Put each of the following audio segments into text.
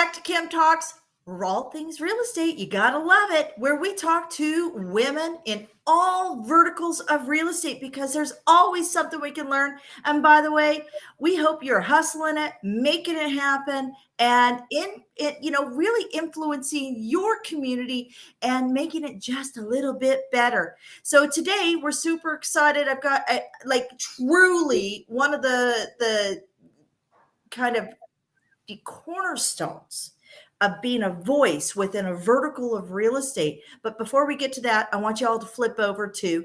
back to Kim Talks, all things real estate. You got to love it, where we talk to women in all verticals of real estate because there's always something we can learn. And by the way, we hope you're hustling it, making it happen, and in it, really influencing your community and making it just a little bit better. So today we're super excited. I've got truly one of the kind of the cornerstones of being a voice within a vertical of real estate. But before we get to that, I want you all to flip over to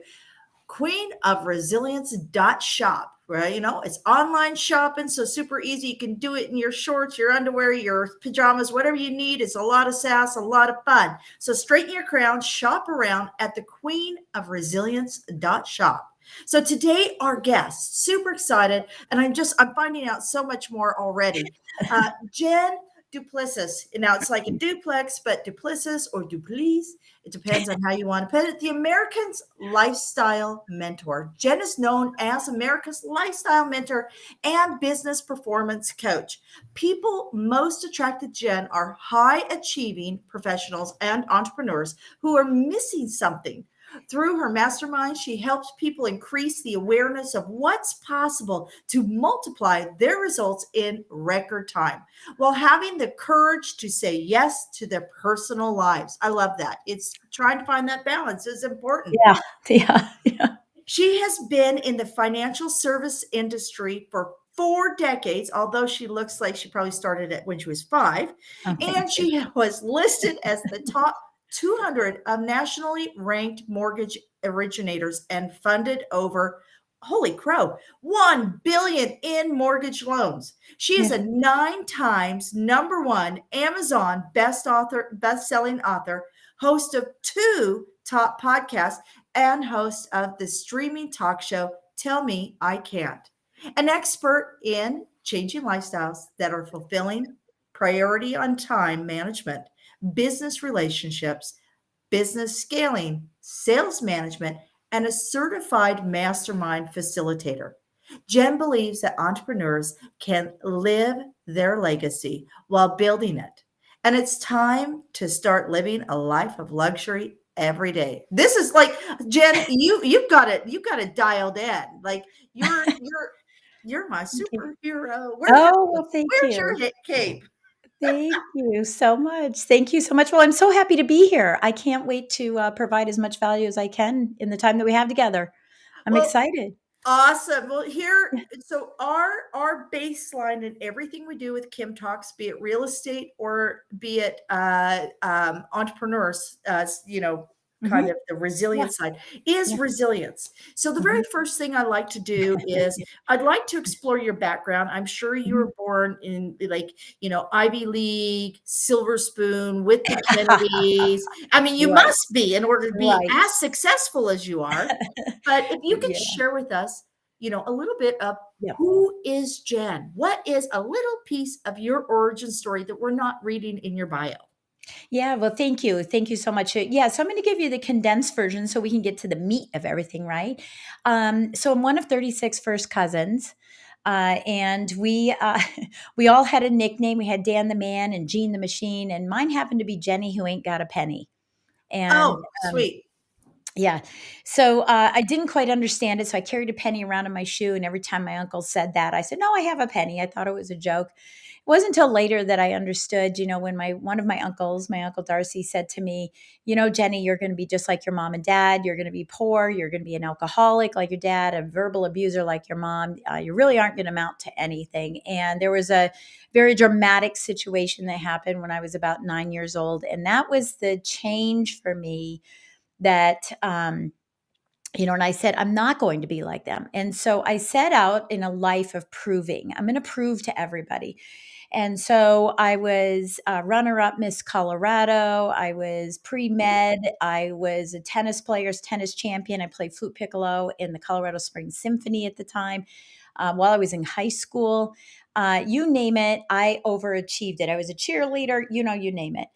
queenofresilience.shop, right? It's online shopping, so super easy. You can do it in your shorts, your underwear, your pajamas, whatever you need. It's a lot of sass, a lot of fun. So straighten your crown, shop around at the queenofresilience.shop. So today, our guest, super excited, and I'm finding out so much more already. Jen Plessis. Now it's like a duplex, but Plessis or Duplessis. It depends on how you want to put it. The American's Lifestyle Mentor. Jen is known as America's Lifestyle Mentor and Business Performance Coach. People most attracted to Jen are high-achieving professionals and entrepreneurs who are missing something. Through her mastermind, she helps people increase the awareness of what's possible to multiply their results in record time while having the courage to say yes to their personal lives. I love that. It's trying to find that balance is important. Yeah. She has been in the financial service industry for 4 decades, although she looks like she probably started it when she was 5. Okay. And she was listed as the top 200 of nationally ranked mortgage originators and funded over, holy crow, 1 billion in mortgage loans. She is a 9 times number 1 Amazon best-selling author, host of 2 top podcasts, and host of the streaming talk show, Tell Me I Can't. An expert in changing lifestyles that are fulfilling, priority on time management, business relationships, business scaling, sales management, and a certified mastermind facilitator. Jen believes that entrepreneurs can live their legacy while building it. And it's time to start living a life of luxury every day. This is like, Jen, you've got it dialed in. Like you're my superhero. Thank Where's you. your cape? Thank you so much. Thank you so much. Well, I'm so happy to be here. I can't wait to provide as much value as I can in the time that we have together. I'm excited. Awesome. Well, so our baseline in everything we do with Kim Talks, be it real estate or be it entrepreneurs, kind of the resilience side, is resilience. So the very first thing I like to do is I'd like to explore your background. I'm sure you were born in Ivy League, silver spoon with the Kennedys. I mean, you must be in order to be as successful as you are. But if you can share with us, a little bit of who is Jen? What is a little piece of your origin story that we're not reading in your bio? Yeah, well, thank you. Thank you so much. Yeah, so I'm going to give you the condensed version so we can get to the meat of everything, right? So I'm one of 36 first cousins. And we we all had a nickname. We had Dan the Man and Gene the Machine, and mine happened to be Jenny who ain't got a penny. And Sweet. yeah. So I didn't quite understand it. So I carried a penny around in my shoe. And every time my uncle said that, I said, no, I have a penny. I thought it was a joke. It wasn't until later that I understood, when one of my uncles, my Uncle Darcy, said to me, Jenny, you're going to be just like your mom and dad. You're going to be poor. You're going to be an alcoholic like your dad, a verbal abuser like your mom. You really aren't going to amount to anything. And there was a very dramatic situation that happened when I was about 9 years old. And that was the change for me that, and I said, I'm not going to be like them. And so I set out in a life of proving. I'm going to prove to everybody. And so I was runner-up Miss Colorado. I was pre-med. I was a tennis champion. I played flute piccolo in the Colorado Springs Symphony at the time. While I was in high school, you name it, I overachieved it. I was a cheerleader, you name it.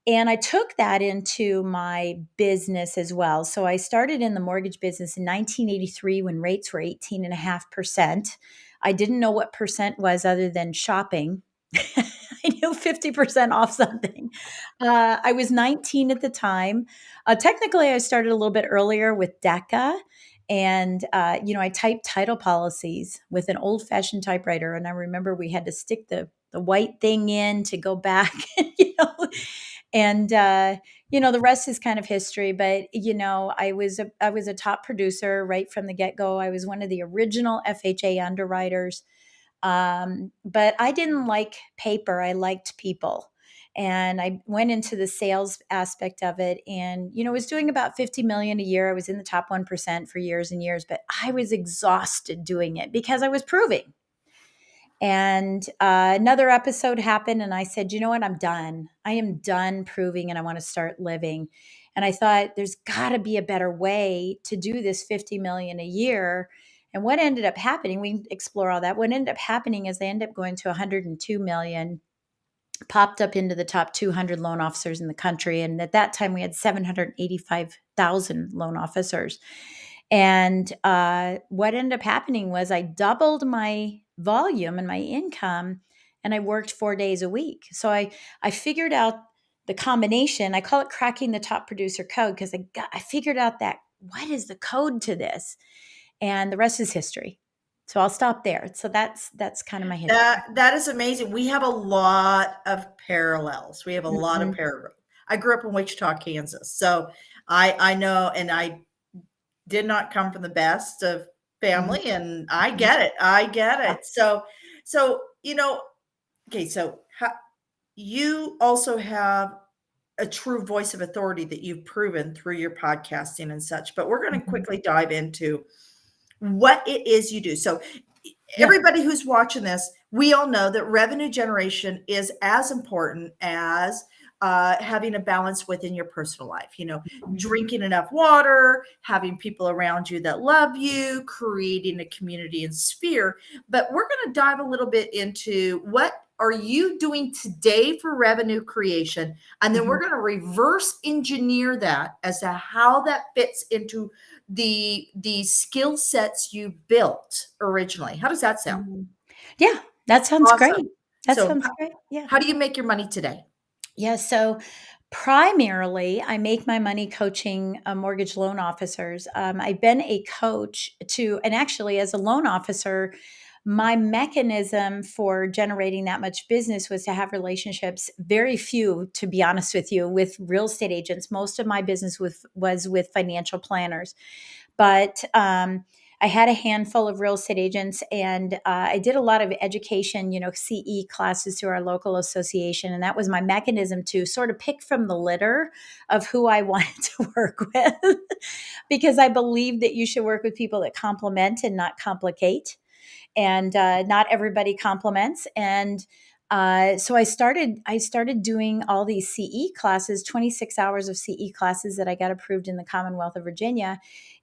And I took that into my business as well. So I started in the mortgage business in 1983 when rates were 18.5%. I didn't know what percent was other than shopping. I knew 50% off something. I was 19 at the time. Technically, I started a little bit earlier with DECA. And, I typed title policies with an old fashioned typewriter. And I remember we had to stick the white thing in to go back, and, the rest is kind of history. But, I was a top producer right from the get go. I was one of the original FHA underwriters. But I didn't like paper. I liked people. And I went into the sales aspect of it and, was doing about 50 million a year. I was in the top 1% for years and years, but I was exhausted doing it because I was proving. And another episode happened, and I said, you know what? I'm done. I am done proving, and I want to start living. And I thought, there's got to be a better way to do this 50 million a year. And what ended up happening, we explore all that. What ended up happening is they ended up going to 102 million, popped up into the top 200 loan officers in the country. And at that time, we had 785,000 loan officers. And what ended up happening was I doubled my volume and my income, and I worked 4 days a week. So I figured out the combination. I call it cracking the top producer code because I figured out that what is the code to this, and the rest is history. So I'll stop there. So that's kind of my history. That is amazing. We have a lot of parallels. We have a lot of parallels. I grew up in Wichita, Kansas, so I know, and I did not come from the best of family, and I get it. I get it. So okay. So you also have a true voice of authority that you've proven through your podcasting and such. But we're going to quickly dive into what it is you do. So everybody who's watching this, we all know that revenue generation is as important as having a balance within your personal life, drinking enough water, having people around you that love you, creating a community and sphere. But we're going to dive a little bit into what are you doing today for revenue creation? And then we're going to reverse engineer that as to how that fits into the skill sets you built originally. How does that sound? Yeah, that sounds great. That sounds great. Yeah. How do you make your money today? Yeah. So primarily, I make my money coaching mortgage loan officers. I've been a coach and actually, as a loan officer, my mechanism for generating that much business was to have relationships, very few, to be honest with you, with real estate agents. Most of my business was with financial planners. But I had a handful of real estate agents, and I did a lot of education, CE classes through our local association. And that was my mechanism to sort of pick from the litter of who I wanted to work with, because I believe that you should work with people that complement and not complicate. And not everybody compliments. And so I started doing all these CE classes, 26 hours of CE classes that I got approved in the Commonwealth of Virginia.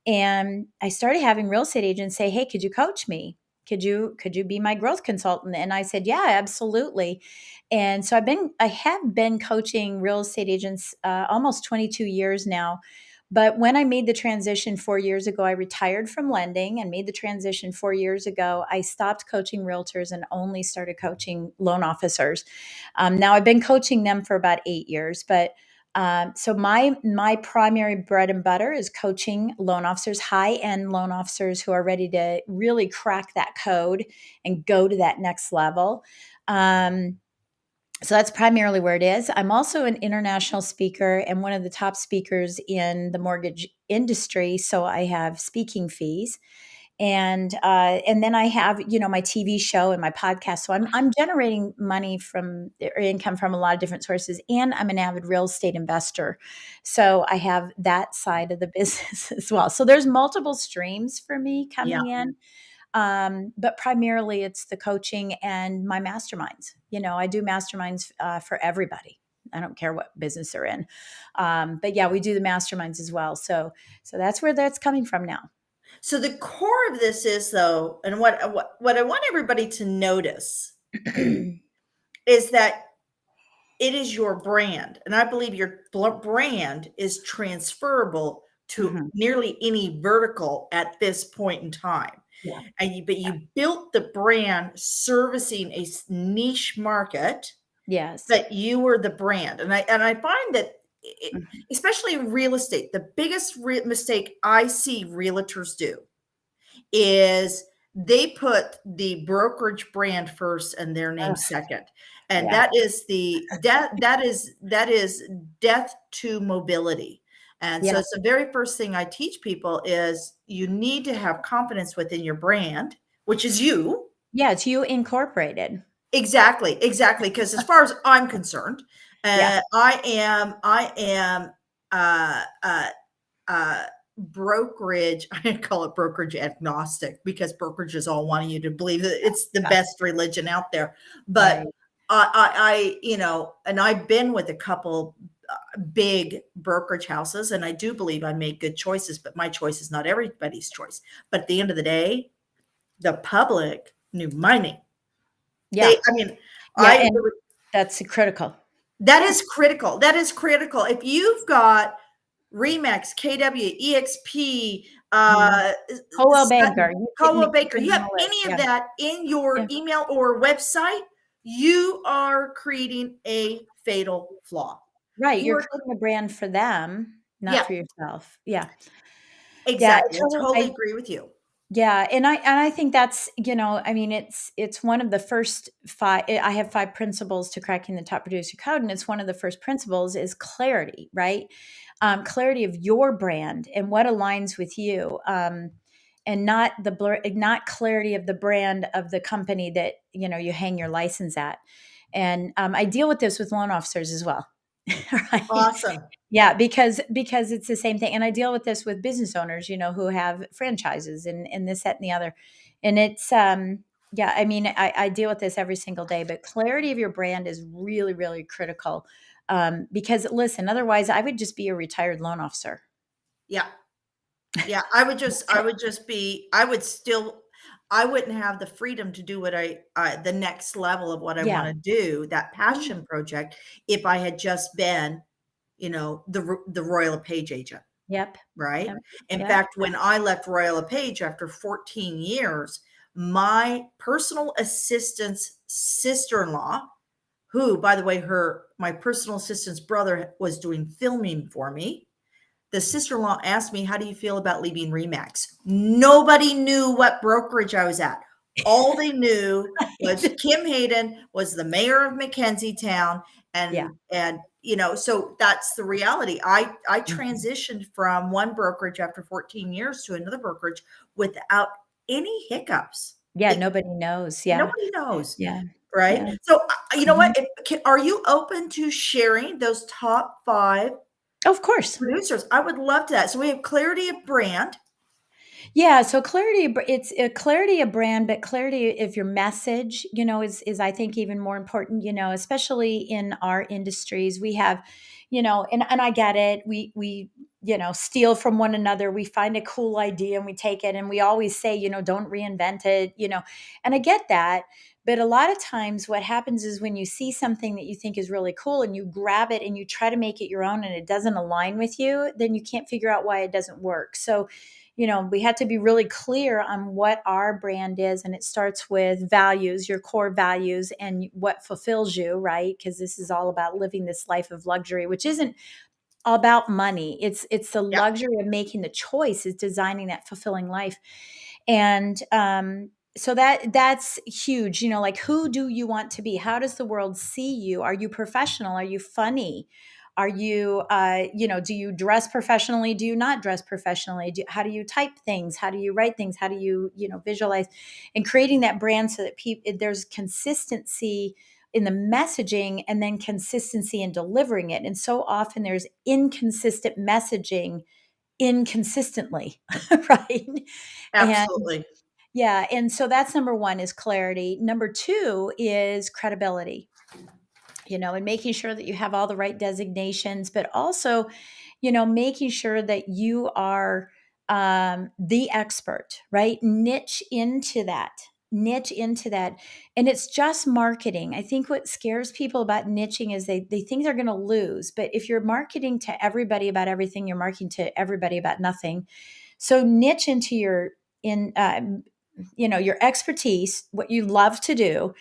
And I started having real estate agents say, "Hey, could you coach me? Could you be my growth consultant?" And I said, "Yeah, absolutely." And so I have been coaching real estate agents almost 22 years now. But when I made the transition 4 years ago, I retired from lending and made the transition 4 years ago. I stopped coaching realtors and only started coaching loan officers. Now I've been coaching them for about 8 years, but so my primary bread and butter is coaching loan officers, high-end loan officers who are ready to really crack that code and go to that next level. So that's primarily where it is. I'm also an international speaker and one of the top speakers in the mortgage industry. So I have speaking fees, and then I have my TV show and my podcast. So I'm generating money or income from a lot of different sources, and I'm an avid real estate investor. So I have that side of the business as well. So there's multiple streams for me coming in. But primarily it's the coaching and my masterminds. I do masterminds for everybody. I don't care what business they're in. But yeah, we do the masterminds as well. So that's where that's coming from now. So the core of this is, though, and what I want everybody to notice is that it is your brand. And I believe your brand is transferable to nearly any vertical at this point in time. Yeah. But you built the brand servicing a niche market. Yes. but you were the brand. And I find that Mhm. especially in real estate, the biggest mistake I see realtors do is they put the brokerage brand first and their name Ugh, second. And yeah. that is death to mobility. And so Yeah. it's the very first thing I teach people is you need to have confidence within your brand, which is you. Yeah. It's you incorporated. Exactly, exactly. Because as far as I'm concerned, Yeah. I am uh, uh, uh, brokerage. I call it brokerage agnostic because brokerages all want you to believe that it's the Yeah. best religion out there. But Right. and I've been with a couple big brokerage houses, and I do believe I made good choices. But my choice is not everybody's choice. But at the end of the day, the public knew my name. Yeah. I mean, Yeah. I And that's critical. that is critical. That is critical. If you've got Remax, KW, EXP, Mhm. Coldwell Sutton, Banker. You can Coldwell keep Baker, them you on have the list. any of Yeah. that in your Yeah. email or website, you are creating a fatal flaw. Right. You You're are, creating a brand for them, not yeah, for yourself. Yeah. Yeah. exactly. I totally agree with you. Yeah, and I think that's, I mean, it's one of the first five. I have five principles to cracking the top producer code, and it's one of the first principles is clarity, right? Clarity of your brand and what aligns with you, and not not clarity of the brand of the company that you hang your license at. And I deal with this with loan officers as well, right? Awesome. Yeah, because it's the same thing, and I deal with this with business owners, who have franchises and this, that, and the other, and it's yeah. I mean, I deal with this every single day, but clarity of your brand is really, really critical. Because listen, otherwise, I would just be a retired loan officer. Yeah. Yeah, I wouldn't have the freedom to do what the next level of what I Yeah, want to do, that yeah, passion project, if I had just been, the Royal LePage agent, yep, right? yep, In yep, fact, when I left Royal LePage after 14 years, my personal assistant's sister-in-law, who, by the way, my personal assistant's brother was doing filming for me, the sister-in-law asked me, "How do you feel about leaving Remax?" Nobody knew what brokerage I was at. All they knew was Kim Hayden was the mayor of Town, yeah. so that's the reality. I Mhm. transitioned from one brokerage after 14 years to another brokerage without any hiccups. Yeah, It nobody knows. Yeah, Nobody knows, yeah, right? yeah. So, you know what? Mhm. Are you open to sharing those top 5 Of course. producers? I would love that. So we have clarity of brand. Yeah, so it's a clarity of brand, but clarity of your message, is I think even more important, especially in our industries. We have, and I get it. We steal from one another. We find a cool idea and we take it, and we always say, don't reinvent it, and I get that. But a lot of times what happens is when you see something that you think is really cool and you grab it and you try to make it your own and it doesn't align with you, then you can't figure out why it doesn't work. So we have to be really clear on what our brand is. And it starts with values, your core values, and what fulfills you, right? Because this is all about living this life of luxury, which isn't all about money. It's the Yeah, luxury of making the choice, is designing that fulfilling life. And so that's huge. Like, who do you want to be? How does the world see you? Are you professional? Are you funny? Are you do you dress professionally? Do you not dress professionally? How do you type things? How do you write things? How do you visualize? And creating that brand so that there's consistency in the messaging and then consistency in delivering it. And so often there's inconsistent messaging inconsistently, right? And absolutely. yeah, and so that's number 1 is clarity. Number 2 is credibility, and making sure that you have all the right designations, but also, making sure that you are the expert, right? Niche into that. And it's just marketing. I think what scares people about niching is they think they're going to lose. But if you're marketing to everybody about everything, you're marketing to everybody about nothing. So niche into your expertise, what you love to do,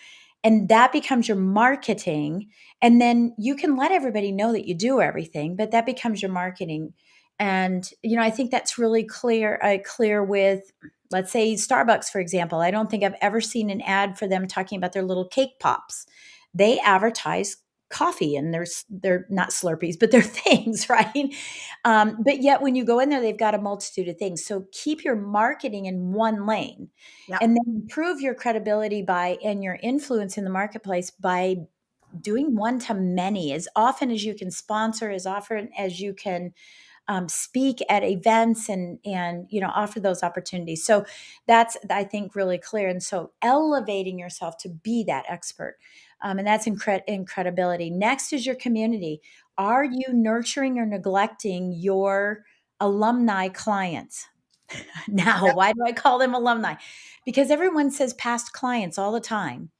And that becomes your marketing. And then you can let everybody know that you do everything, but that becomes your marketing. And, I think that's really clear with, let's say, Starbucks, for example. I don't think I've ever seen an ad for them talking about their little cake pops. They advertise coffee, and they're not Slurpees, but they're things, right? But yet when you go in there, they've got a multitude of things. So keep your marketing in one lane, Yeah. and then improve your credibility and your influence in the marketplace by doing one to many, as often as you can sponsor, as often as you can speak at events, and offer those opportunities. So that's, I think, really clear. And so elevating yourself to be that expert, and that's incredibility. Next is your community. Are you nurturing or neglecting your alumni clients? Now, Yep. why do I call them alumni? Because everyone says past clients all the time.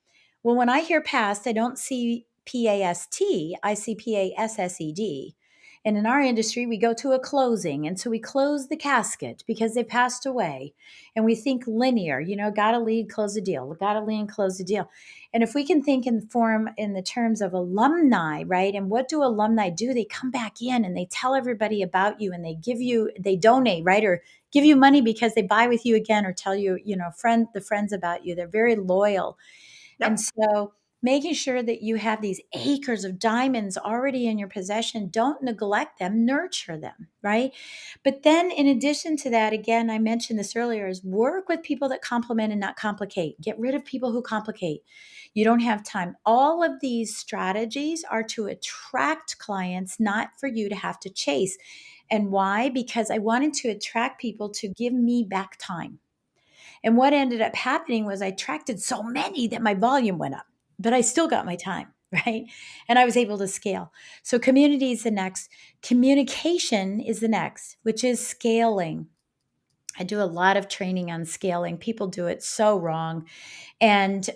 Well, when I hear past, I don't see PAST, I see PASSED. And in our industry, we go to a closing. And so we close the casket because they passed away. And we think linear, got to lead, close the deal, got to lead, close the deal. And if we can think in the terms of alumni, right? And what do alumni do? They come back in and they tell everybody about you, and they donate, right? Or give you money because they buy with you again, or tell you, the friends about you. They're very loyal. And Yep. so making sure that you have these acres of diamonds already in your possession, don't neglect them, nurture them, right? But then in addition to that, again, I mentioned this earlier, is work with people that complement and not complicate. Get rid of people who complicate. You don't have time. All of these strategies are to attract clients, not for you to have to chase. And why? Because I wanted to attract people to give me back time. And what ended up happening was I attracted so many that my volume went up, but I still got my time, right? And I was able to scale. So community is the next. Communication is the next, which is scaling. I do a lot of training on scaling. People do it so wrong. And,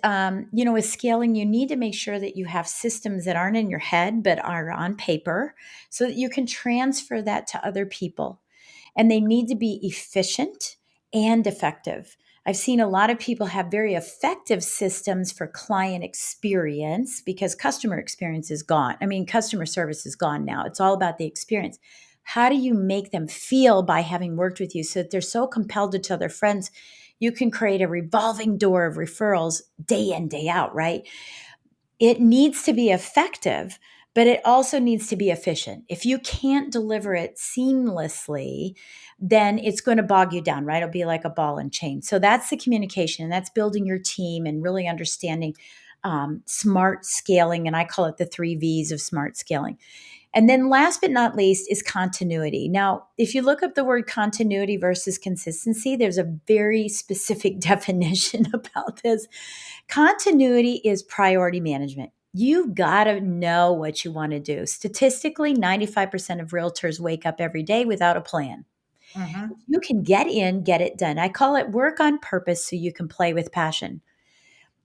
with scaling, you need to make sure that you have systems that aren't in your head, but are on paper, so that you can transfer that to other people. And they need to be efficient and effective. I've seen a lot of people have very effective systems for client experience, because customer experience is gone. I mean, customer service is gone now. It's all about the experience. How do you make them feel by having worked with you so that they're so compelled to tell their friends? You can create a revolving door of referrals day in, day out, right? It needs to be effective, but it also needs to be efficient. If you can't deliver it seamlessly, then it's going to bog you down, right? It'll be like a ball and chain. So that's the communication, and that's building your team and really understanding smart scaling. And I call it the 3 V's of smart scaling. And then last but not least is continuity. Now, if you look up the word continuity versus consistency, there's a very specific definition about this. Continuity is priority management. You've got to know what you want to do. Statistically, 95% of realtors wake up every day without a plan. Mm-hmm. If you can get in, get it done. I call it work on purpose so you can play with passion.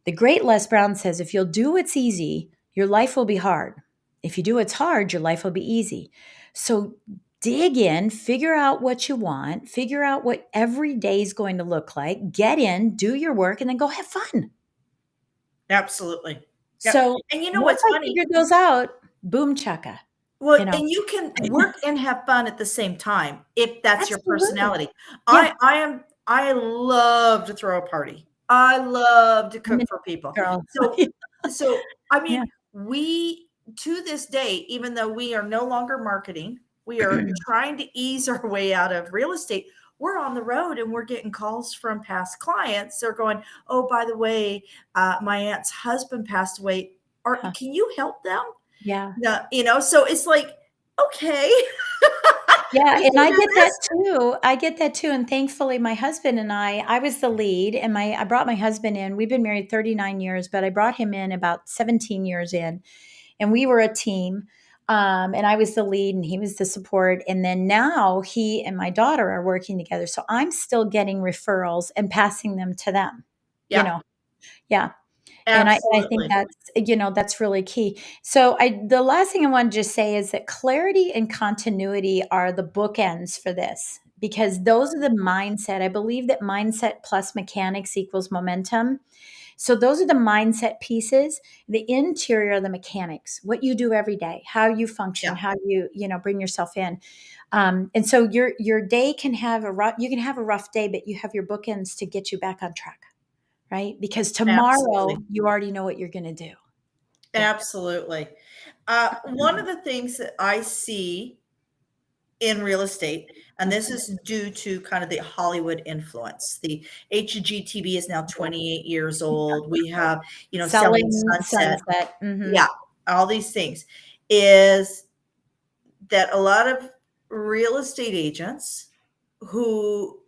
The great Les Brown says, if you'll do what's easy, your life will be hard. If you do what's hard, your life will be easy. So dig in, figure out what you want, figure out what every day is going to look like, get in, do your work, and then go have fun. Absolutely. Yep. So And you know once what's I funny? figured those out, boom chaka, Well, you know. and you can work and have fun at the same time if that's your Absolutely. personality. Yeah. I love to throw a party. I love to I'm a cook for people. girl. So I Yeah. mean, we to this day, even though we are no longer marketing, we are trying to ease our way out of real estate. We're on the road and we're getting calls from past clients. They're going, "Oh, by the way, my aunt's husband passed away. Huh. Can you help them?" Yeah. No, so it's like, okay, Yeah, we and can I do get that this. too. I get that too, and thankfully my husband and I was the lead, and I brought my husband in. We've been married 39 years, but I brought him in about 17 years in, and we were a team. And I was the lead and he was the support. And then now he and my daughter are working together. So I'm still getting referrals and passing them to them, you Yeah, know. Yeah. And I think absolutely. that's really key. So the last thing I want to just say is that clarity and continuity are the bookends for this, because those are the mindset. I believe that mindset plus mechanics equals momentum. So those are the mindset pieces. The interior are the mechanics, what you do every day, how you function, Yeah, how you know, bring yourself in. And so your day can have you can have a rough day, but you have your bookends to get you back on track, right? Because tomorrow absolutely. you already know what you're going to do. Yeah. Absolutely. One of the things that I see in real estate, and this is due to kind of the Hollywood influence. The HGTV is now 28 years old. We have, Selling Selling Sunset. sunset. Yeah, all these things is that a lot of real estate agents who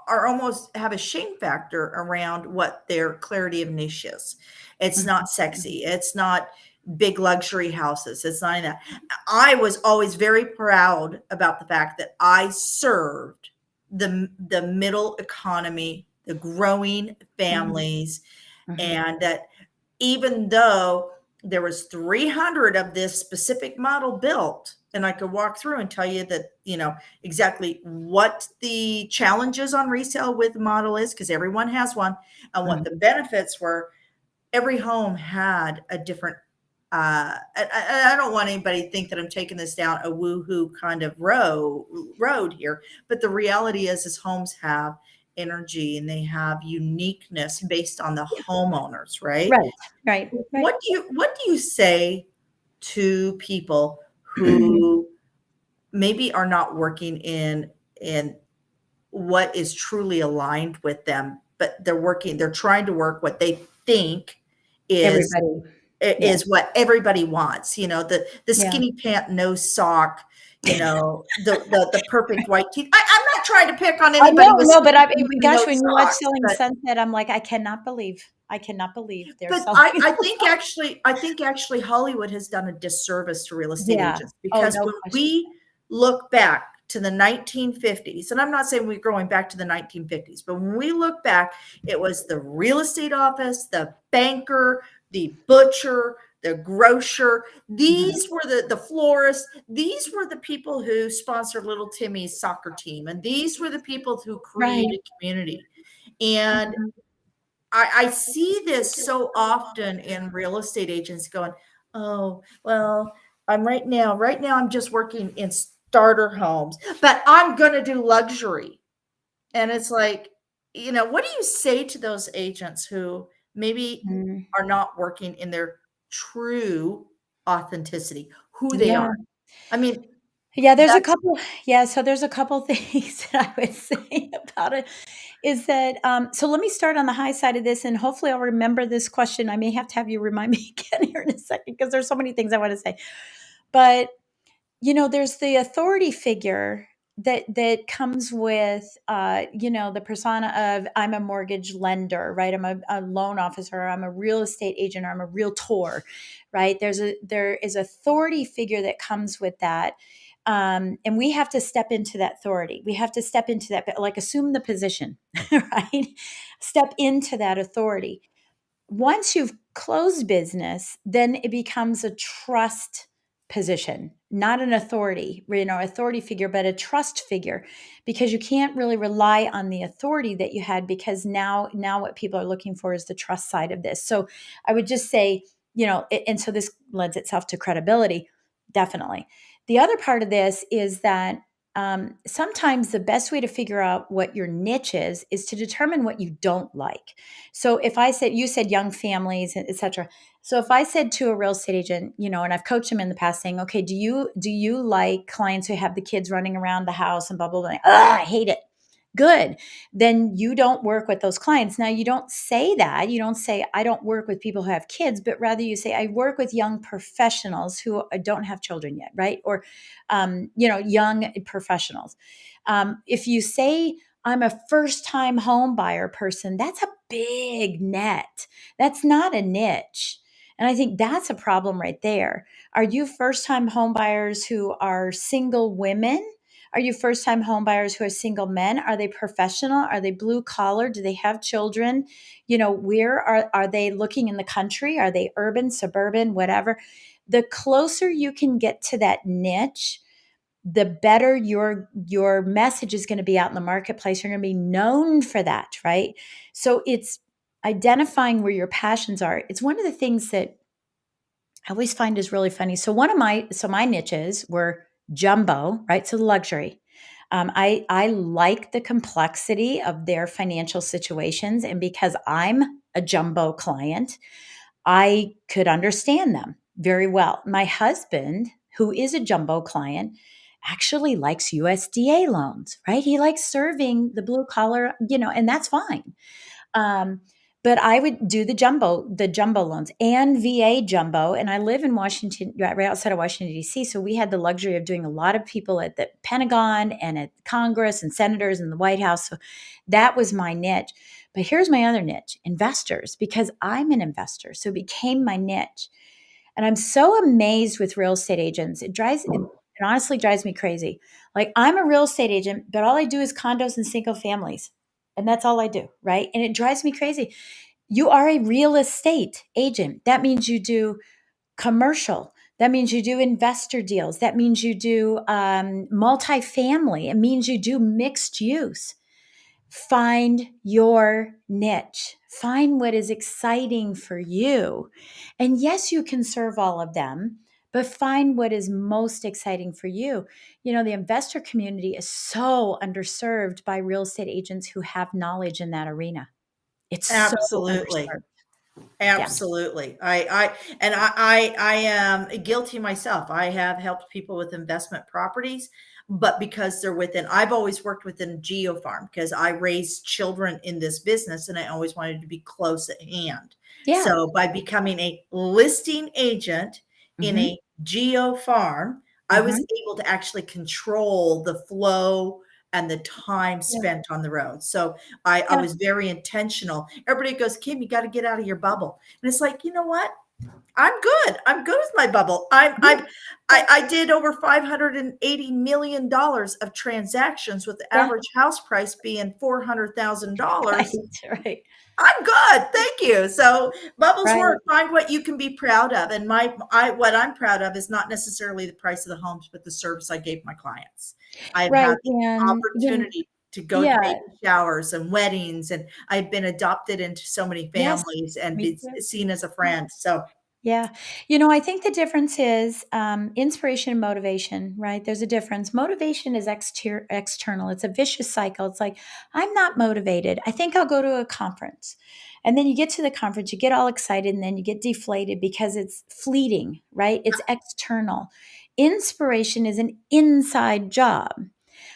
are almost have a shame factor around what their clarity of niche is. It's Mhm. not sexy. It's not big luxury houses. It's not that. I was always very proud about the fact that I served the middle economy, the growing Mhm. families, Mhm. and that even though there was 300 of this specific model built, and I could walk through and tell you that, exactly what the challenges on resale with model is, because everyone has one, and what Mhm. the benefits were. Every home had a different, I don't want anybody to think that I'm taking this down a woohoo kind of road here, but the reality is homes have energy and they have uniqueness based on the homeowners, right? Right, right, right. What do you say to people who maybe are not working in what is truly aligned with them, but they're trying to work what they think is Everybody. Yeah. is what everybody wants, the Yeah. skinny pant, no sock, the perfect white teeth. I'm not trying to pick on I anybody know, with no, but skinny I teeth and gosh, no when you watch socks, Selling but Sunset, I'm like, I cannot believe they're But selling. I think actually Hollywood has done a disservice to real estate Yeah. agents Oh, because no when question. we look back to the 1950s, and I'm not saying we're going back to the 1950s, but when we look back, it was the real estate office, the banker, the butcher, the grocer. Mhm. These were the florists. These were the people who sponsored little Timmy's soccer team, and these were the people who Right. created community. And Mhm. I see this so often in real estate agents going, oh, well, right now I'm just working in starter homes, but I'm going to do luxury. And it's like, what do you say to those agents who maybe Mm. are not working in their true authenticity, who they Yeah. are? I mean, Yeah, that's so there's a couple things that I would say about it is that, so let me start on the high side of this, and hopefully I'll remember this question. I may have to have you remind me again here in a second because there's so many things I want to say. But there's the authority figure that comes with, the persona of I'm a mortgage lender, right? I'm a loan officer, I'm a real estate agent, or I'm a realtor, right? There is authority figure that comes with that. And we have to step into that authority. We have to step into that, like assume the position, right? Step into that authority. Once you've closed business, then it becomes a trust position, not an authority, authority figure, but a trust figure, because you can't really rely on the authority that you had, because now what people are looking for is the trust side of this. So I would just say, and so this lends itself to credibility, definitely. The other part of this is that sometimes the best way to figure out what your niche is to determine what you don't like. So if I said, you said young families, et cetera. So if I said to a real estate agent, and I've coached them in the past saying, okay, do you like clients who have the kids running around the house and blah, blah, blah. I hate it. Good. Then you don't work with those clients. Now you don't say that. You don't say, I don't work with people who have kids, but rather you say, I work with young professionals who don't have children yet, right? Or, young professionals. If you say, I'm a first time home buyer person, that's a big net. That's not a niche. And I think that's a problem right there. Are you first time home buyers who are single women? Are you first time home buyers who are single men? Are they professional? Are they blue collar? Do they have children? Where are they looking in the country? Are they urban, suburban, whatever? The closer you can get to that niche, the better your message is going to be out in the marketplace. You're going to be known for that, right? So identifying where your passions are. It's one of the things that I always find is really funny. So my niches were jumbo, right? So the luxury. I like the complexity of their financial situations, and because I'm a jumbo client, I could understand them very well. My husband, who is a jumbo client, actually likes USDA loans, right? He likes serving the blue collar, and that's fine. Um, but I would do the jumbo loans and VA jumbo. And I live in Washington, right outside of Washington, D.C. So we had the luxury of doing a lot of people at the Pentagon and at Congress and senators and the White House. So that was my niche. But here's my other niche, investors, because I'm an investor. So it became my niche. And I'm so amazed with real estate agents. It honestly drives me crazy. Like, I'm a real estate agent, but all I do is condos and single families. And that's all I do, right? And it drives me crazy. You are a real estate agent. That means you do commercial. That means you do investor deals. That means you do multifamily. It means you do mixed use. Find your niche. Find what is exciting for you. And yes, you can serve all of them, but find what is most exciting for you. The investor community is so underserved by real estate agents who have knowledge in that arena. It's so Absolutely. underserved. Yeah. Absolutely. I am guilty myself. I have helped people with investment properties, but because they're within, I've always worked within Geo Farm because I raised children in this business and I always wanted to be close at hand. Yeah. So by becoming a listing agent in Hmm. a Geo Farm, I was Hmm. able to actually control the flow and the time Yeah. spent on the road. So I Yeah. was very intentional. Everybody goes, Kim, you got to get out of your bubble. And it's like, you know what? I'm good. I'm good with my bubble. I did over $580 million of transactions with the Yeah. average house price being Right. $400,000. Right. I'm good. Thank you. So bubbles Right. work. Find what you can be proud of. And what I'm proud of is not necessarily the price of the homes, but the service I gave my clients. I've Right. had the And opportunity to go to yeah. baby showers and weddings, and I've been adopted into so many Yes. families and Me be too. seen as a friend. So Yeah. I think the difference is inspiration and motivation, right? There's a difference. Motivation is external, it's a vicious cycle. It's like, I'm not motivated. I think I'll go to a conference. And then you get to the conference, you get all excited, and then you get deflated because it's fleeting, right? It's external. Inspiration is an inside job.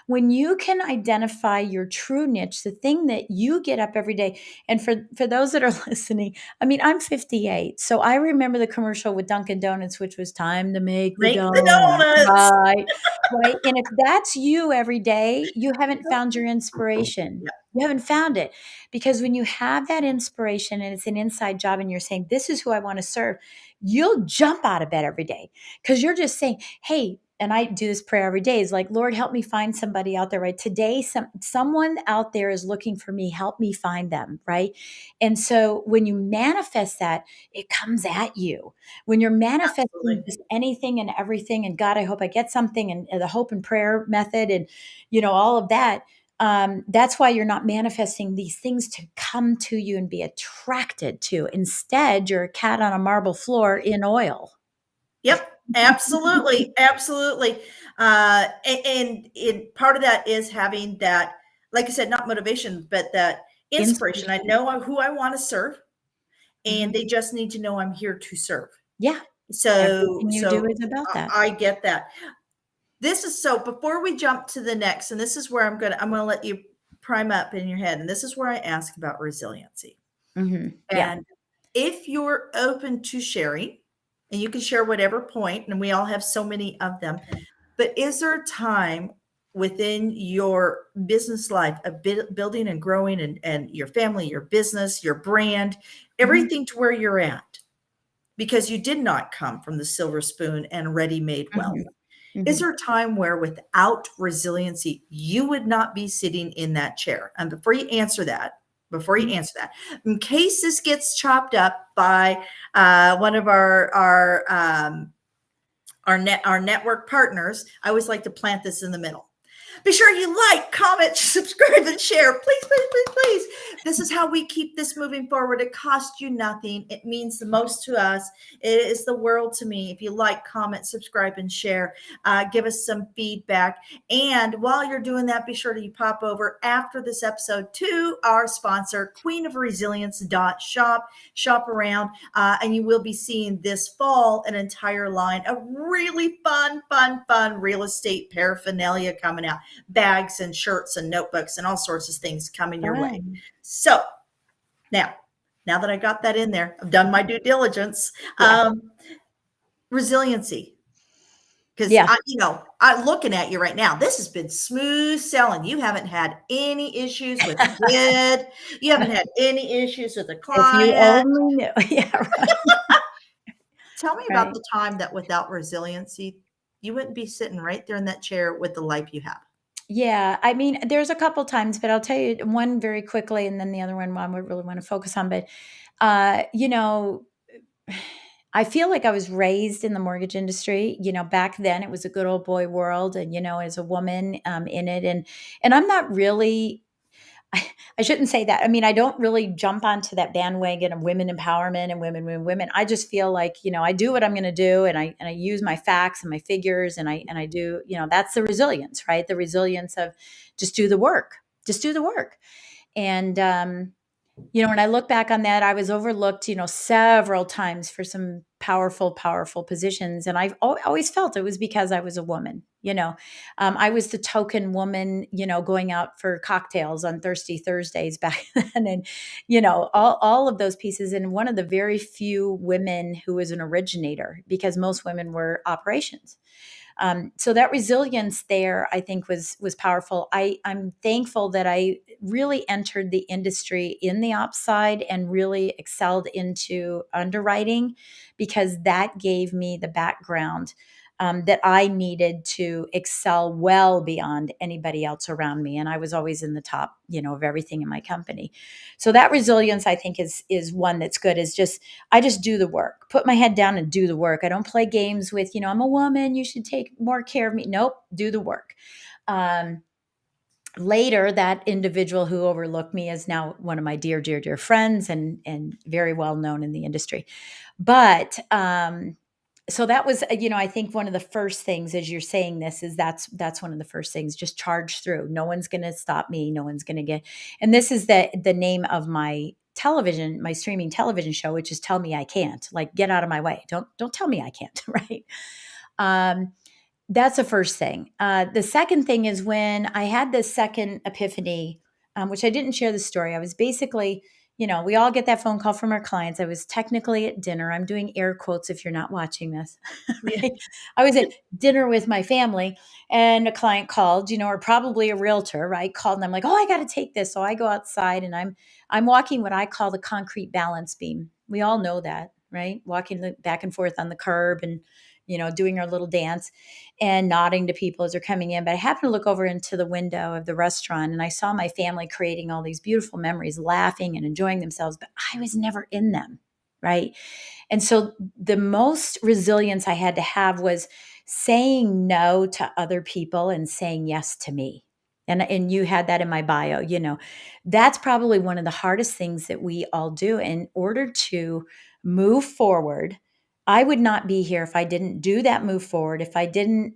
When you can identify your true niche, the thing that you get up every day. And for those that are listening, I mean, I'm 58, so I remember the commercial with Dunkin' Donuts, which was time to make the make the donut, donuts. right? Right. And if that's you every day, you haven't found your inspiration. Yeah, You haven't found it, because when you have that inspiration and it's an inside job and you're saying, this is who I want to serve, you'll jump out of bed every day because you're just saying, hey, and I do this prayer every day, is like, Lord, help me find somebody out there, right? Today, someone out there is looking for me. Help me find them, right? And so when you manifest that, it comes at you. When you're manifesting absolutely. just anything and everything, and God, I hope I get something, and the hope and prayer method, and all of that. That's why you're not manifesting these things to come to you and be attracted to. Instead, you're a cat on a marble floor in oil. Yep, absolutely, absolutely. And part of that is having that, like I said, not motivation, but that inspiration. I Inspiration. know who I want to serve, and Mhm. they just need to know I'm here to serve. Yeah. So, Everything you do so is about that. I get that. This is so. Before we jump to the next, and this is where I'm gonna let you prime up in your head, and this is where I ask about resiliency. Mhm. Yeah. And if you're open to sharing, and you can share whatever point, and we all have so many of them, but is there a time within your business life of building and growing and your family, your business, your brand, Mhm. everything to where you're at, because you did not come from the silver spoon and ready-made wealth? Mhm. Is Mhm. there a time where without resiliency, you would not be sitting in that chair? And before you Mhm. answer that, in case this gets chopped up by one of our network partners, I always like to plant this in the middle. Be sure you like, comment, subscribe, and share. Please, please, please, please. This is how we keep this moving forward. It costs you nothing. It means the most to us. It is the world to me. If you like, comment, subscribe, and share, give us some feedback. And while you're doing that, be sure to pop over after this episode to our sponsor, queenofresilience.shop. Shop around, and you will be seeing this fall an entire line of really fun real estate paraphernalia coming out. Bags and shirts and notebooks and all sorts of things coming your way. So now that I got that in there, I've done my due diligence. Resiliency. Because I'm looking at you right now. This has been smooth selling. You haven't had any issues with a kid. You haven't had any issues with a client. If you only knew. Yeah, right. Tell me about the time that without resiliency, you wouldn't be sitting right there in that chair with the life you have. Yeah, I mean, there's a couple times, but I'll tell you one very quickly, and then the other one I would really want to focus on. But, I feel like I was raised in the mortgage industry. Back then it was a good old boy world, and as a woman in it, and I'm not really. I shouldn't say that. I mean, I don't really jump onto that bandwagon of women empowerment and women. I just feel like, I do what I'm going to do, and I use my facts and my figures, and I do, that's the resilience, right? The resilience of just do the work, And when I look back on that, I was overlooked, several times for some powerful positions. And I've always felt it was because I was a woman. I was the token woman, going out for cocktails on Thirsty Thursdays back then. And, all of those pieces. And one of the very few women who was an originator, because most women were operations. So that resilience there, I think, was powerful. I'm thankful that I really entered the industry in the ops side and really excelled into underwriting, because that gave me the background that I needed to excel well beyond anybody else around me. And I was always in the top, of everything in my company. So that resilience, I think, is one that's good. I just do the work, put my head down and do the work. I don't play games with, I'm a woman, you should take more care of me. Nope, do the work. Later, that individual who overlooked me is now one of my dear friends and very well known in the industry. But so that was, I think one of the first things as you're saying this is that's one of the first things, just charge through. No one's going to stop me. No one's going to get, and this is the name of my streaming television show, which is Tell Me I Can't. Like, get out of my way. Don't tell me I can't. Right. That's the first thing. The second thing is when I had this second epiphany, which I didn't share the story. I was basically, we all get that phone call from our clients. I was technically at dinner. I'm doing air quotes if you're not watching this. Right? I was at dinner with my family, and a client called, or probably a realtor, right? Called, and I'm like, oh, I got to take this. So I go outside, and I'm walking what I call the concrete balance beam. We all know that, right? Walking back and forth on the curb and, doing our little dance and nodding to people as they're coming in. But I happened to look over into the window of the restaurant, and I saw my family creating all these beautiful memories, laughing and enjoying themselves, but I was never in them, right? And so the most resilience I had to have was saying no to other people and saying yes to me. And you had that in my bio, that's probably one of the hardest things that we all do in order to move forward. I would not be here if I didn't do that move forward, if I didn't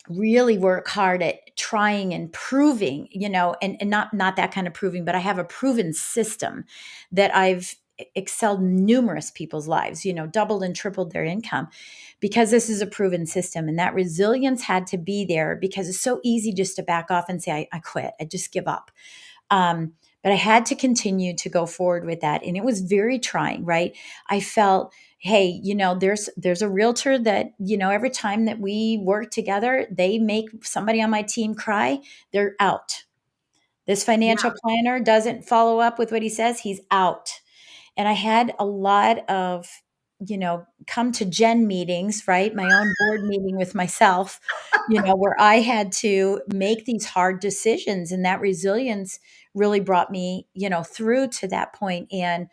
really work hard at trying and proving, and not that kind of proving, but I have a proven system that I've excelled numerous people's lives, doubled and tripled their income, because this is a proven system. And that resilience had to be there, because it's so easy just to back off and say, I quit, I just give up. But I had to continue to go forward with that. And it was very trying, right? I felt, hey, there's a realtor that, every time that we work together, they make somebody on my team cry, they're out. This financial planner doesn't follow up with what he says, he's out. And I had a lot of, come to Jen meetings, right? My own board meeting with myself, where I had to make these hard decisions. And that resilience really brought me, through to that point. And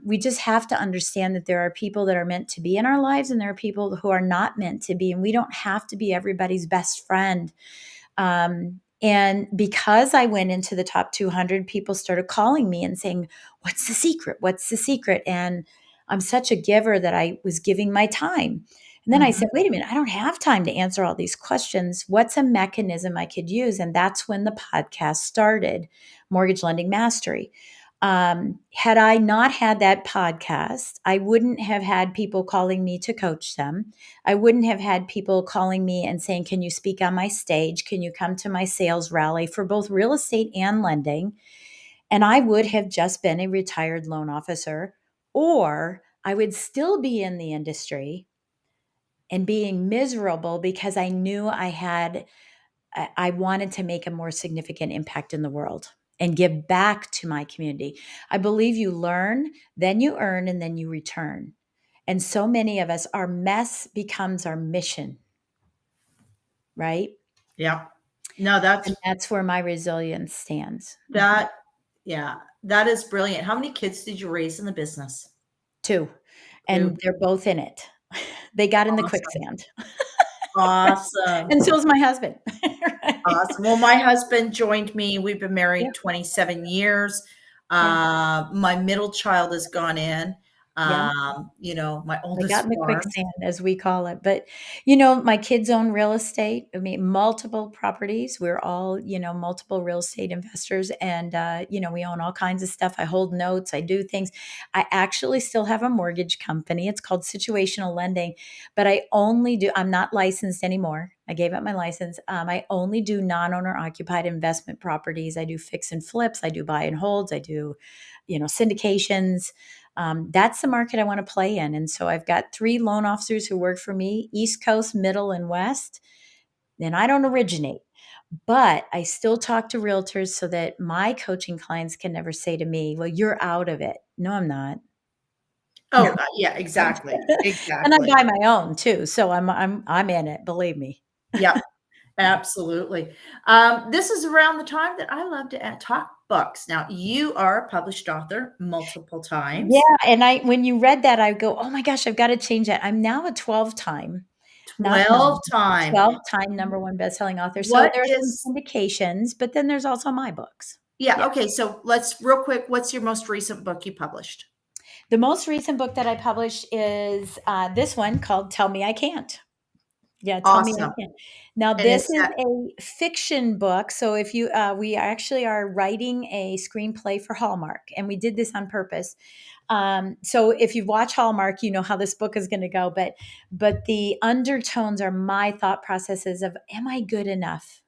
we just have to understand that there are people that are meant to be in our lives, and there are people who are not meant to be. And we don't have to be everybody's best friend. And because I went into the top 200, people started calling me and saying, "What's the secret? What's the secret?" And I'm such a giver that I was giving my time. And then I Mhm. said, wait a minute, I don't have time to answer all these questions. What's a mechanism I could use? And that's when the podcast started, Mortgage Lending Mastery. Had I not had that podcast, I wouldn't have had people calling me to coach them. I wouldn't have had people calling me and saying, "Can you speak on my stage? Can you come to my sales rally for both real estate and lending?" And I would have just been a retired loan officer, or I would still be in the industry and being miserable because I knew I wanted to make a more significant impact in the world and give back to my community. I believe you learn, then you earn, and then you return. And so many of us, our mess becomes our mission, right? Yeah. No, And that's where my resilience stands. that, yeah, that is brilliant. How many kids did you raise in the business? Two. Two. And they're both in it. They got in the Awesome. quicksand. Awesome. And so is my husband. Right? Awesome. Well, my husband joined me. We've been Yeah. married 27 years. Yeah. My middle child has gone in. Yeah. My They got oldest in the farm. quicksand, as we call it. But, my kids own real estate. I mean, multiple properties. We're all, multiple real estate investors. And, we own all kinds of stuff. I hold notes. I do things. I actually still have a mortgage company. It's called Situational Lending, but I'm not licensed anymore. I gave up my license. I only do non-owner occupied investment properties. I do fix and flips. I do buy and holds. I do, syndications. That's the market I want to play in. And so I've got 3 loan officers who work for me, East Coast, Middle, and West. And I don't originate, but I still talk to realtors so that my coaching clients can never say to me, "Well, you're out of it." No, I'm not. Oh, yeah, exactly. And I Exactly. buy my own too. So I'm in it, believe me. Yep. Absolutely. This is around the time that I love to talk books. Now, you are a published author multiple Yeah, times, and when you read that, I go, "Oh my gosh, I've got to change that." I'm now a 12-time, not 12 nine, time. 12-time number 1 bestselling author. So What there's some is, syndications, but then there's also my books. yeah, Yeah. okay. So let's real quick. What's your most recent book you published? The most recent book that I published is this one called Tell Me I Can't. Yeah, Tell Me I Awesome. Can't. Now, And this it's is that, a fiction book. So if we actually are writing a screenplay for Hallmark, and we did this on purpose. So if you watch Hallmark, you know how this book is going to go. But the undertones are my thought processes of, am I good enough?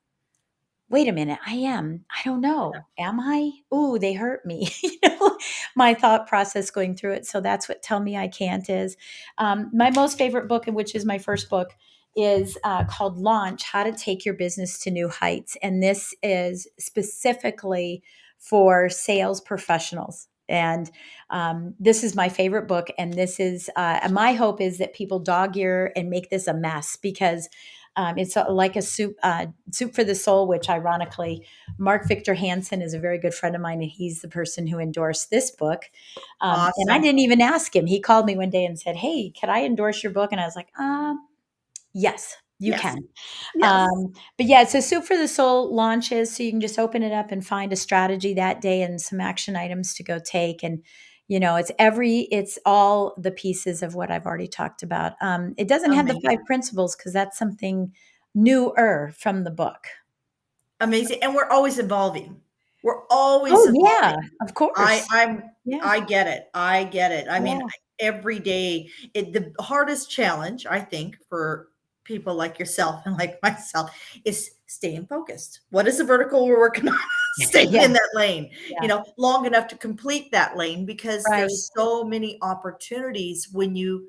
Wait a minute, I am. I don't know. Am I? Ooh, they hurt me. My thought process going through it. So that's what Tell Me I Can't is. My most favorite book, and which is my first book, is called Launch: How to Take Your Business to New Heights. And this is specifically for sales professionals. And this is my favorite book. And this is my hope is that people dog ear and make this a mess, because it's like a soup for the soul, which ironically, Mark Victor Hansen is a very good friend of mine, and he's the person who endorsed this book. And I awesome. didn't even ask him. He called me one day and said, "Hey, could I endorse your book?" And I was like, yes, you Yes. can. Yes. But yeah, so Soup for the Soul launches, so you can just open it up and find a strategy that day and some action items to go take. And it's all the pieces of what I've already talked about. It doesn't have the 5 Amazing. principles because that's something newer from the book. Amazing. And we're always evolving. We're always Oh yeah, evolving. of I course. I'm Yeah, I get it. I get it. I mean, yeah, every day, the hardest challenge I think for people like yourself and like myself is staying focused. What is the vertical we're working on? Staying yeah, in that lane, yeah. long enough to complete that lane, because Right. there's so many opportunities when you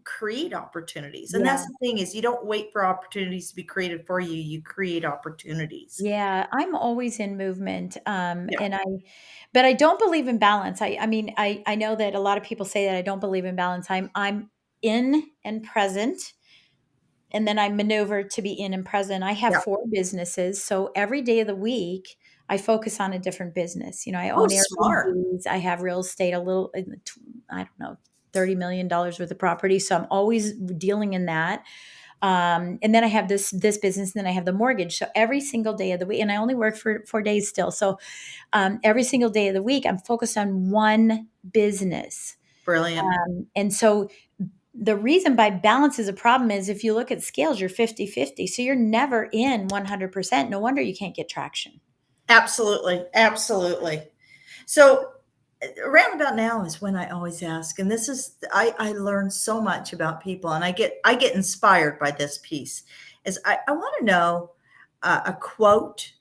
create opportunities. And that's Yeah. the thing, is you don't wait for opportunities to be created for you. You create opportunities. Yeah, I'm always in movement, Yeah. but I don't believe in balance. I mean, I know that a lot of people say that I don't believe in balance. I'm in and present, and then I maneuver to be in and present. I have Yeah. 4 businesses, so every day of the week, I focus on a different business. I Oh, own smart. Airbnbs, I have real estate, a little, I don't know, $30 million worth of property. So I'm always dealing in that. And then I have this business, and then I have the mortgage. So every single day of the week, and I only work for 4 days still. So every single day of the week, I'm focused on one business. Brilliant. And so the reason by balance is a problem is if you look at scales, you're 50-50. So you're never in 100%. No wonder you can't get traction. Absolutely. Absolutely. So around about now is when I always ask, and this is I learn so much about people, and I get inspired by this piece. Is I want to know a quote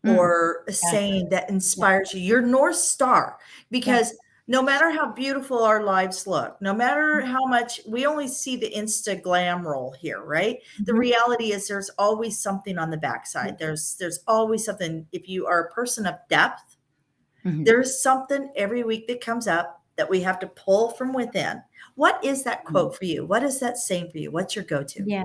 Mm, or a yeah, saying that yeah, inspires you, your North Star, yeah. because no matter how beautiful our lives look, no matter how much we only see the Insta glam roll here, right? The Mhm. reality is there's always something on the Yeah. backside. There's always something. If you are a person of depth, Mhm. there's something every week that comes up that we have to pull from within. What is that Mhm. quote for you? What is that saying for you? What's your go-to? Yeah.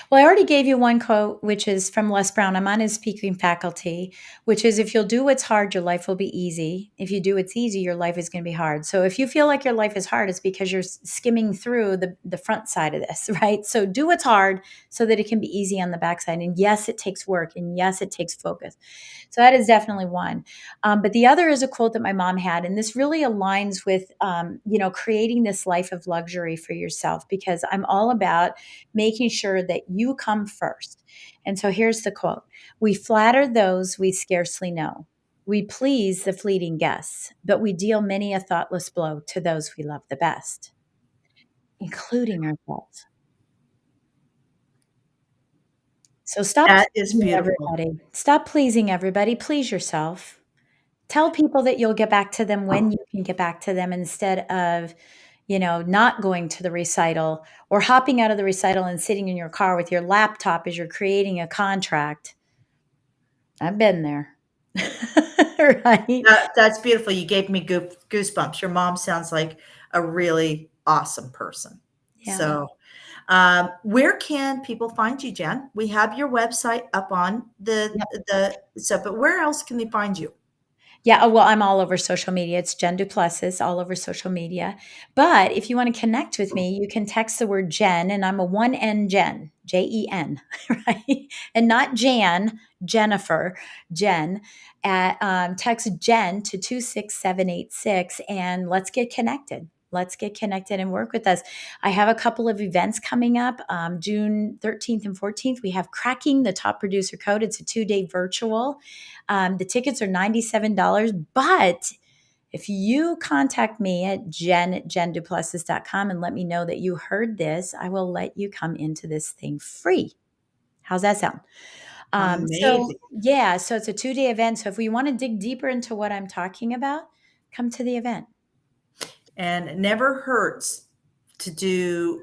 Well, I already gave you one quote, which is from Les Brown. I'm on his speaking faculty, which is if you'll do what's hard, your life will be easy. If you do what's easy, your life is going to be hard. So if you feel like your life is hard, it's because you're skimming through the front side of this, right? So do what's hard so that it can be easy on the backside. And yes, it takes work. And yes, it takes focus. So that is definitely one. But the other is a quote that my mom had, and this really aligns with, creating this life of luxury for yourself, because I'm all about making sure that you come first. And so here's the quote: "We flatter those we scarcely know. We please the fleeting guests, but we deal many a thoughtless blow to those we love the best, including ourselves." So stop That is pleasing beautiful. everybody. Stop pleasing everybody. Please yourself. Tell people that you'll get back to them when you can get back to them, instead of, not going to the recital or hopping out of the recital and sitting in your car with your laptop as you're creating a contract. I've been there. Right? That's beautiful. You gave me goosebumps. Your mom sounds like a really awesome person. Yeah. So, where can people find you, Jen? We have your website up on the so, but where else can they find you? Yeah, well, I'm all over social media. It's Jen Duplessis, all over social media. But if you want to connect with me, you can text the word Jen, and I'm a one N Jen, Jen, right? And not Jan, Jennifer, Jen. Text Jen to 26786, and let's get connected. Let's get connected and work with us. I have a couple of events coming up, June 13th and 14th. We have Cracking the Top Producer Code. It's a 2-day virtual. The tickets are $97, but if you contact me at jen@jenduplessis.com and let me know that you heard this, I will let you come into this thing free. How's that sound? So Amazing. yeah, so it's a 2-day event. So if we want to dig deeper into what I'm talking about, come to the event. And it never hurts to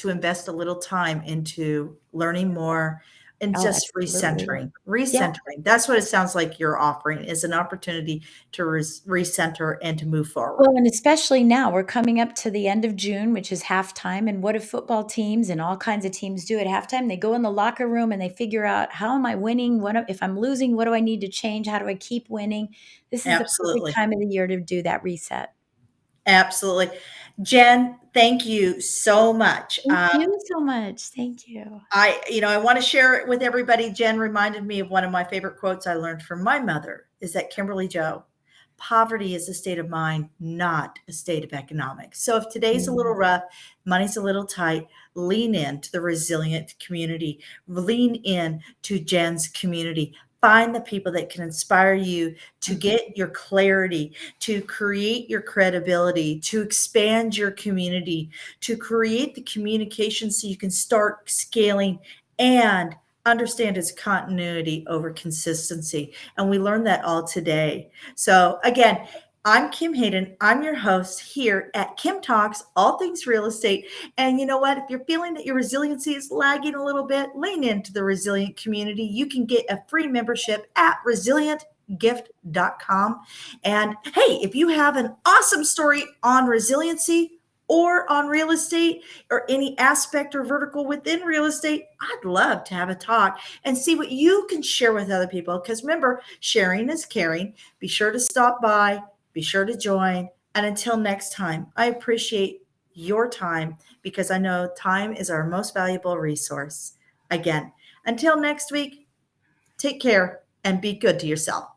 invest a little time into learning more and Oh, just absolutely. Yeah. recentering. That's what it sounds like you're offering, is an opportunity to recenter and to move forward. Well, and especially now, we're coming up to the end of June, which is halftime. And what do football teams and all kinds of teams do at halftime? They go in the locker room and they figure out, how am I winning? If I'm losing, what do I need to change? How do I keep winning? This is the perfect Absolutely. time of the year to do that reset. Absolutely. Jen, thank you so much. Thank you so much. Thank you. I want to share it with everybody. Jen reminded me of one of my favorite quotes I learned from my mother, is that Kimberly Joe: "Poverty is a state of mind, not a state of economics." So if today's a little Mm. rough, money's a little tight, lean in to the resilient community, lean in to Jen's community. Find the people that can inspire you to Mhm. get your clarity, to create your credibility, to expand your community, to create the communication so you can start scaling and understand its continuity over consistency. And we learned that all today. So again, I'm Kim Hayden. I'm your host here at Kim Talks, all things real estate. And you know what? If you're feeling that your resiliency is lagging a little bit, lean into the resilient community. You can get a free membership at resilientgift.com. And hey, if you have an awesome story on resiliency or on real estate or any aspect or vertical within real estate, I'd love to have a talk and see what you can share with other people. Because remember, sharing is caring. Be sure to stop by, be sure to join. And until next time, I appreciate your time, because I know time is our most valuable resource. again. Until next week, take care and be good to yourself.